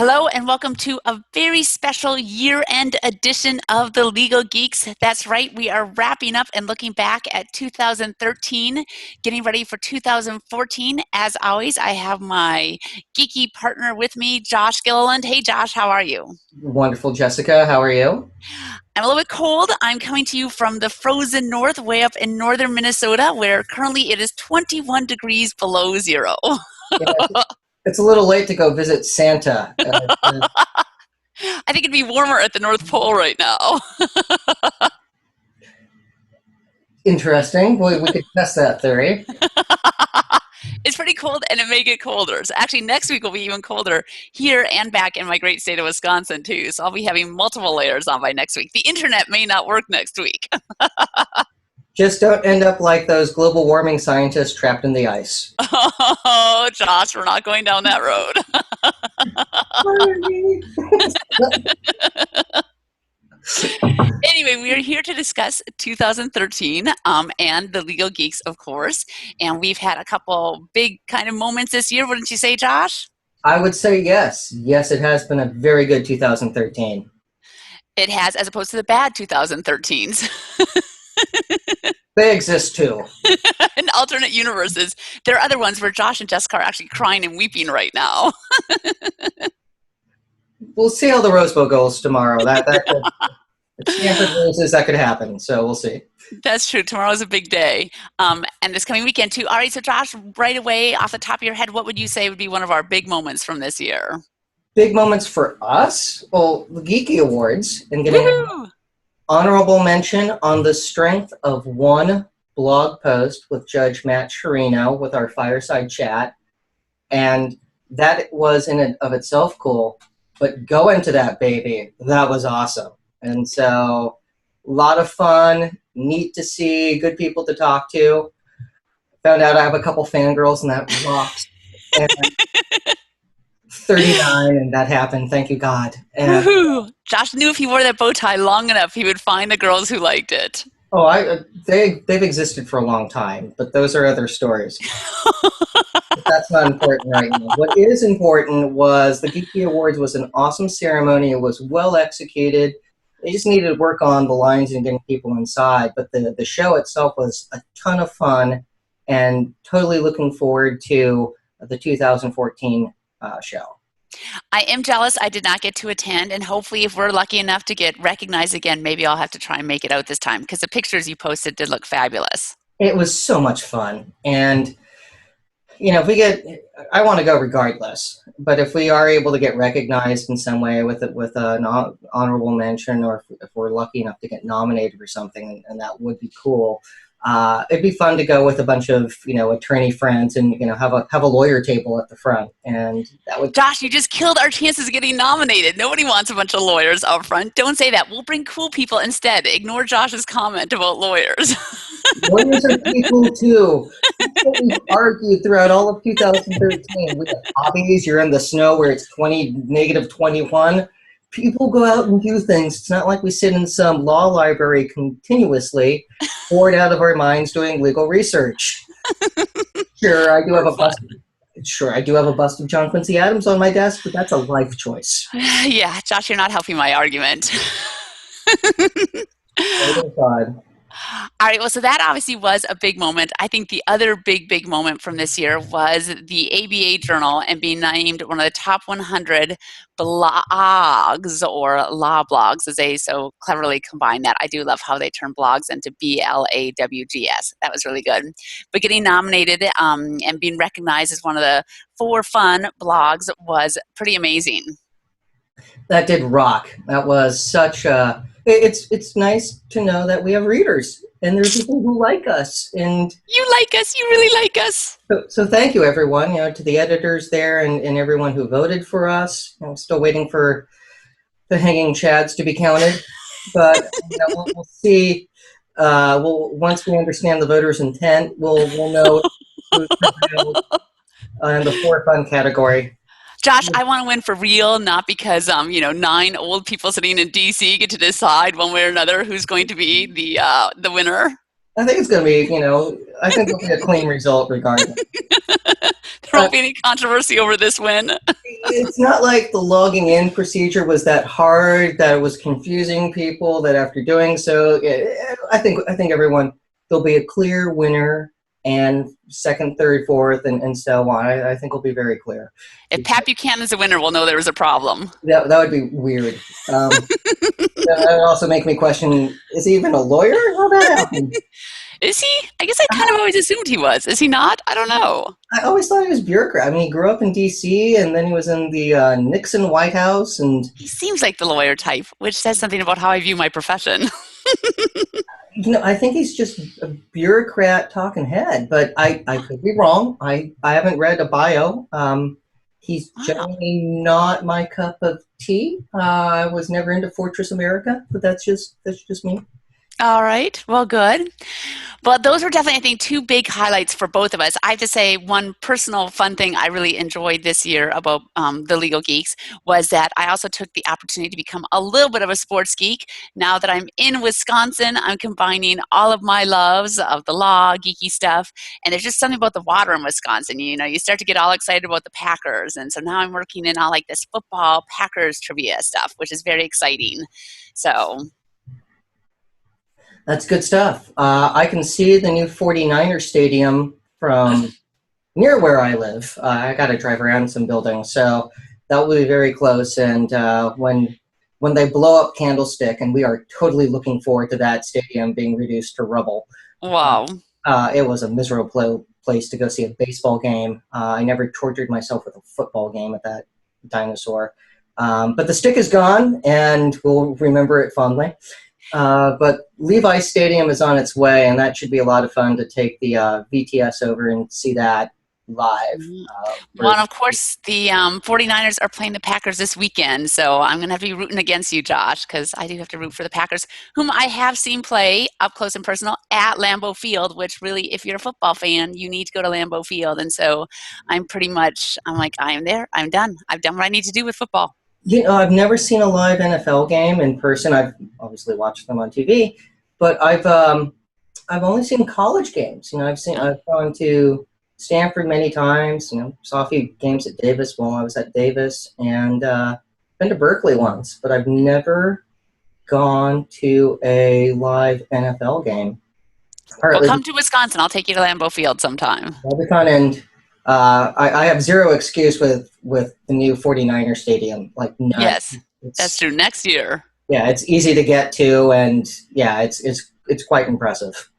Hello and welcome to a very special year-end edition of the Legal Geeks. That's right, we are wrapping up and looking back at 2013, getting ready for 2014. As always, I have my geeky partner with me, Josh Gilliland. Hey Josh, how are you? Wonderful, Jessica. How are you? I'm a little bit cold. I'm coming to you from the frozen north, way up in northern Minnesota, where currently it is 21 degrees below zero. Yeah, it's a little late to go visit Santa. I think it'd be warmer at the North Pole right now. Interesting. We could test that theory. It's pretty cold and it may get colder. So actually next week will be even colder here and back in my great state of Wisconsin too. So I'll be having multiple layers on by next week. The internet may not work next week. Just don't end up like those global warming scientists trapped in the ice. Oh, Josh, we're not going down that road. Anyway, we are here to discuss 2013 and the Legal Geeks, of course. And we've had a couple big kind of moments this year, wouldn't you say, Josh? I would say yes. Yes, it has been a very good 2013. It has, as opposed to the bad 2013s. They exist too. In alternate universes. There are other ones where Josh and Jessica are actually crying and weeping right now. We'll see how the Rose Bowl goes tomorrow. That could, if Stanford loses, that could happen. So we'll see. That's true. Tomorrow's a big day. And this coming weekend too. All right, so Josh, right away off the top of your head, what would you say would be one of our big moments from this year? Big moments for us? Well, the Geekie Awards and getting Woo-hoo! honorable mention on the strength of one blog post with Judge Matt Sherino with our fireside chat. And that was in and of itself cool. But go into that, baby. That was awesome. And so a lot of fun, neat to see, good people to talk to. Found out I have a couple fangirls and that rocks. And 39 and that happened, thank you God. And Woohoo! Josh knew if he wore that bow tie long enough, he would find the girls who liked it. they've existed for a long time, but those are other stories. But that's not important right now. What is important was the Geekie Awards was an awesome ceremony. It was well executed. They just needed to work on the lines and getting people inside. But the show itself was a ton of fun and totally looking forward to the 2014 show. I am jealous I did not get to attend, and hopefully if we're lucky enough to get recognized again, maybe I'll have to try and make it out this time because the pictures you posted did look fabulous. It was so much fun. And, you know, I want to go regardless, but if we are able to get recognized in some way with an honorable mention, or if we're lucky enough to get nominated for something, and that would be cool. It'd be fun to go with a bunch of, attorney friends and, have a lawyer table at the front. And that would. Josh, you just killed our chances of getting nominated. Nobody wants a bunch of lawyers out front. Don't say that. We'll bring cool people instead. Ignore Josh's comment about lawyers. Lawyers are people too. That's what we've argued throughout all of 2013. We have hobbies. You're in the snow where it's -21. People go out and do things. It's not like we sit in some law library continuously, bored out of our minds doing legal research. Sure, I do have a bust of John Quincy Adams on my desk, but that's a life choice. Yeah, Josh, you're not helping my argument. Oh, God. All right, well, so that obviously was a big moment. I think the other big moment from this year was the ABA Journal and being named one of the top 100 blogs, or law blogs, as they so cleverly combine that. I do love how they turn blogs into BLAWGS. That was really good. But getting nominated and being recognized as one of the 4 fun blogs was pretty amazing. That did rock. That was such a. It's nice to know that we have readers and there's people who like us. And you like us. You really like us. So thank you, everyone. To the editors there and everyone who voted for us. I'm still waiting for the hanging chads to be counted, but we'll see. Once we understand the voters' intent, we'll know who's prevailed in the 4 fun category. Josh, I want to win for real, not because 9 old people sitting in DC get to decide one way or another who's going to be the winner. I think it's going to be, I think it'll be a clean result regardless. There won't be any controversy over this win. It's not like the logging in procedure was that hard, that it was confusing people, that after doing so, I think everyone, there'll be a clear winner and second, third, fourth, and so on. I think it'll be very clear. If Pat Buchanan's a winner, we'll know there was a problem. That would be weird. That would also make me question, is he even a lawyer? How did that happen? Is he? I guess I kind of always assumed he was. Is he not? I don't know. I always thought he was bureaucrat. I mean, he grew up in D.C., and then he was in the Nixon White House. And he seems like the lawyer type, which says something about how I view my profession. I think he's just a bureaucrat talking head, but I could be wrong. I haven't read a bio. He's generally not my cup of tea. I was never into Fortress America, but that's just me. All right. Well, good. But those were definitely, I think, two big highlights for both of us. I have to say one personal fun thing I really enjoyed this year about the Legal Geeks was that I also took the opportunity to become a little bit of a sports geek. Now that I'm in Wisconsin, I'm combining all of my loves of the law, geeky stuff, and there's just something about the water in Wisconsin. You start to get all excited about the Packers, and so now I'm working in all like this football Packers trivia stuff, which is very exciting. So that's good stuff. I can see the new 49ers stadium from near where I live. I got to drive around some buildings, so that will be very close. And when they blow up Candlestick, and we are totally looking forward to that stadium being reduced to rubble. Wow. It was a miserable place to go see a baseball game. I never tortured myself with a football game at that dinosaur. But the stick is gone, and we'll remember it fondly. But Levi Stadium is on its way, and that should be a lot of fun to take the VTS over and see that live. Well, and of course, the 49ers are playing the Packers this weekend, so I'm going to have to be rooting against you, Josh, because I do have to root for the Packers, whom I have seen play up close and personal at Lambeau Field, which really, if you're a football fan, you need to go to Lambeau Field. And so I'm like, I am there. I'm done. I've done what I need to do with football. I've never seen a live NFL game in person. I've obviously watched them on TV, but I've only seen college games. I've gone to Stanford many times. Saw a few games at Davis while I was at Davis, and been to Berkeley once, but I've never gone to a live NFL game. Well, come to Wisconsin. I'll take you to Lambeau Field sometime. That'll be fun, and I have zero excuse with the new 49er stadium. Like, none. Yes, that's true. Next year. Yeah, it's easy to get to, and yeah, it's quite impressive.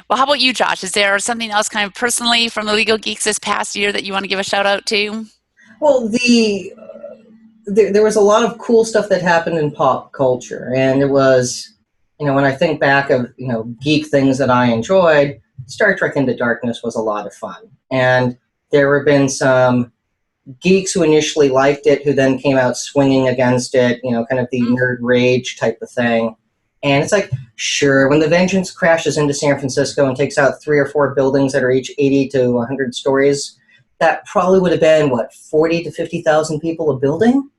Well, how about you, Josh? Is there something else kind of personally from the Legal Geeks this past year that you want to give a shout out to? Well, there was a lot of cool stuff that happened in pop culture, and it was, when I think back of, geek things that I enjoyed, Star Trek Into Darkness was a lot of fun. And there have been some geeks who initially liked it, who then came out swinging against it, kind of the nerd rage type of thing. And it's like, sure, when the Vengeance crashes into San Francisco and takes out 3 or 4 buildings that are each 80 to 100 stories, that probably would have been, 40 to 50,000 people a building?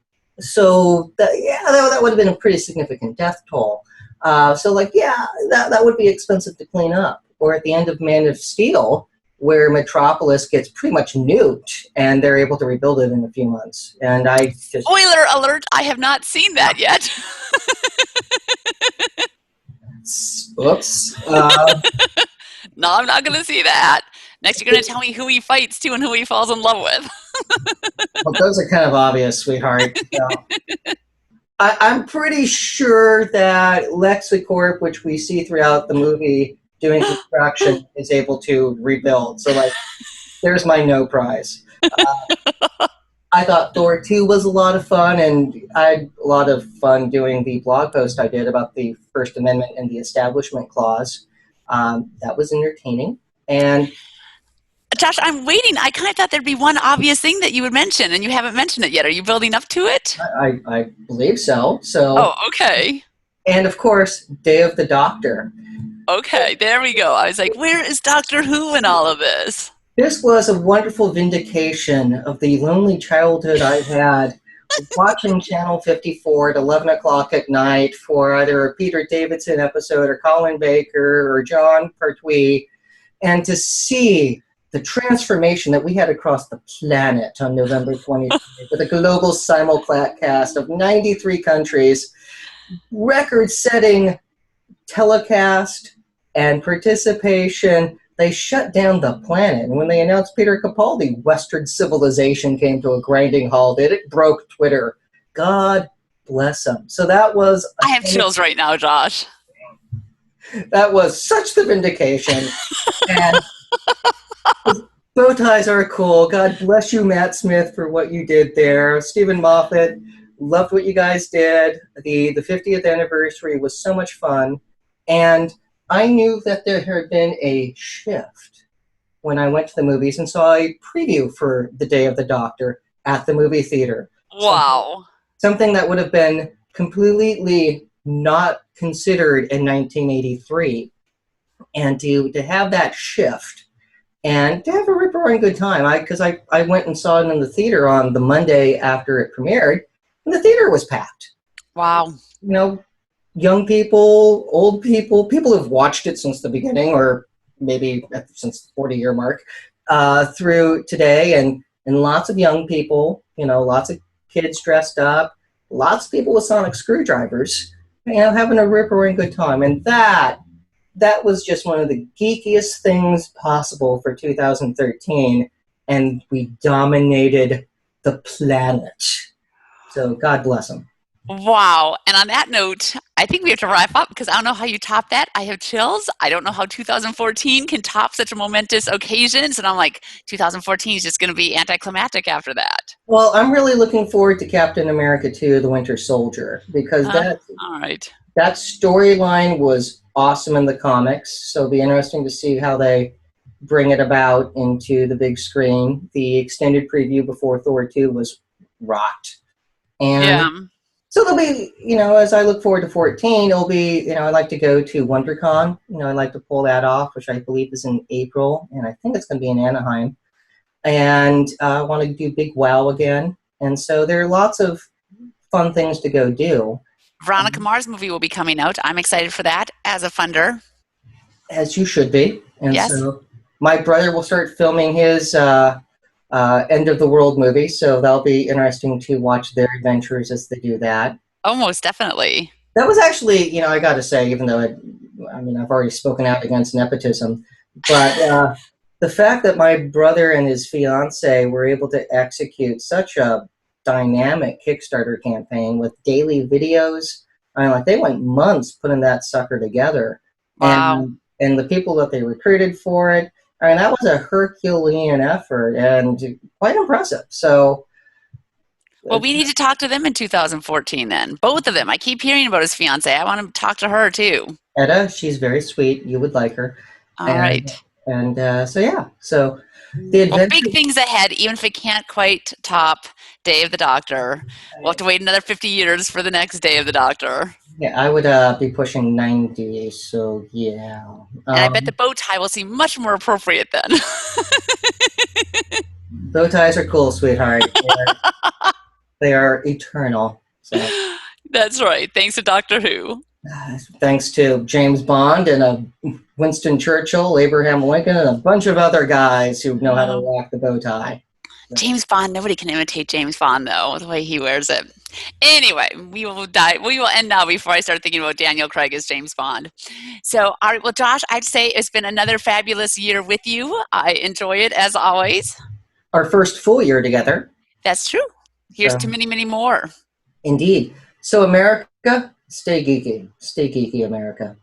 So, that would have been a pretty significant death toll. That would be expensive to clean up. Or at the end of Man of Steel, where Metropolis gets pretty much nuked, and they're able to rebuild it in a few months. And Spoiler alert, I have not seen that yet. Oops. No, I'm not going to see that. Next, you're going to tell me who he fights to and who he falls in love with. Well, those are kind of obvious, sweetheart. I'm pretty sure that LexiCorp, which we see throughout the movie doing construction, is able to rebuild. So, there's my no prize. I thought Thor 2 was a lot of fun, and I had a lot of fun doing the blog post I did about the First Amendment and the Establishment Clause. That was entertaining. And Josh, I'm waiting. I kind of thought there'd be one obvious thing that you would mention, and you haven't mentioned it yet. Are you building up to it? I believe so. Oh, okay. And, of course, Day of the Doctor. Okay, there we go. I was like, where is Doctor Who in all of this? This was a wonderful vindication of the lonely childhood I had watching Channel 54 at 11 o'clock at night for either a Peter Davidson episode or Colin Baker or John Pertwee, and to see the transformation that we had across the planet on November 20th with a global simulcast of 93 countries, record-setting telecast and participation. They shut down the planet. And when they announced Peter Capaldi, Western civilization came to a grinding halt. It broke Twitter. God bless them. So that was... I have chills right now, Josh. That was such the vindication. And bow ties are cool. God bless you, Matt Smith, for what you did there. Stephen Moffat, loved what you guys did. The 50th anniversary was so much fun. And I knew that there had been a shift when I went to the movies and saw a preview for The Day of the Doctor at the movie theater. Wow. Something that would have been completely not considered in 1983. And to have that shift and to have a rip-roaring good time. Because I went and saw it in the theater on the Monday after it premiered, and the theater was packed. Wow. You know, young people, old people, people who've watched it since the beginning, or maybe since the 40-year mark, through today, and lots of young people, you know, lots of kids dressed up, lots of people with sonic screwdrivers, you know, having a rip-roaring good time. And that was just one of the geekiest things possible for 2013, and we dominated the planet. So God bless them. Wow. And on that note, I think we have to wrap up because I don't know how you top that. I have chills. I don't know how 2014 can top such a momentous occasions. And I'm like, 2014 is just going to be anticlimactic after that. Well, I'm really looking forward to Captain America 2, The Winter Soldier, because all right. That storyline was awesome in the comics. So it'll be interesting to see how they bring it about into the big screen. The extended preview before Thor 2 was rocked. And yeah. So there'll be, you know, as I look forward to 14, it'll be, you know, I'd like to go to WonderCon. You know, I'd like to pull that off, which I believe is in April, and I think it's going to be in Anaheim. And I want to do Big Wow again. And so there are lots of fun things to go do. Veronica Mars movie will be coming out. I'm excited for that as a funder. As you should be. And yes. So my brother will start filming his End of the World movie, so that'll be interesting to watch their adventures as they do that. Oh, most definitely. That was actually, you know, I got to say, even though I've already spoken out against nepotism, but the fact that my brother and his fiance were able to execute such a dynamic Kickstarter campaign with daily videos, I mean, like they went months putting that sucker together. Wow. And the people that they recruited for it, I mean, that was a Herculean effort and quite impressive. So, well, we need to talk to them in 2014 then. Both of them. I keep hearing about his fiance. I want to talk to her too. Etta, she's very sweet. You would like her. All right. And so, yeah. So, the adventure... big things ahead, even if it can't quite top Day of the Doctor. We'll have to wait another 50 years for the next Day of the Doctor. Yeah, I would be pushing 90, so yeah. And I bet the bow tie will seem much more appropriate then. Bow ties are cool, sweetheart. They are eternal. So. That's right. Thanks to Doctor Who. Thanks to James Bond and Winston Churchill, Abraham Lincoln, and a bunch of other guys who know how to rock the bow tie. So. James Bond, nobody can imitate James Bond, though, the way he wears it. Anyway, we will end now before I start thinking about Daniel Craig as James Bond. So, all right, well, Josh, I'd say it's been another fabulous year with you. I enjoy it, as always. Our first full year together. That's true. Here's to many, many more. Indeed. So, America, stay geeky. Stay geeky, America.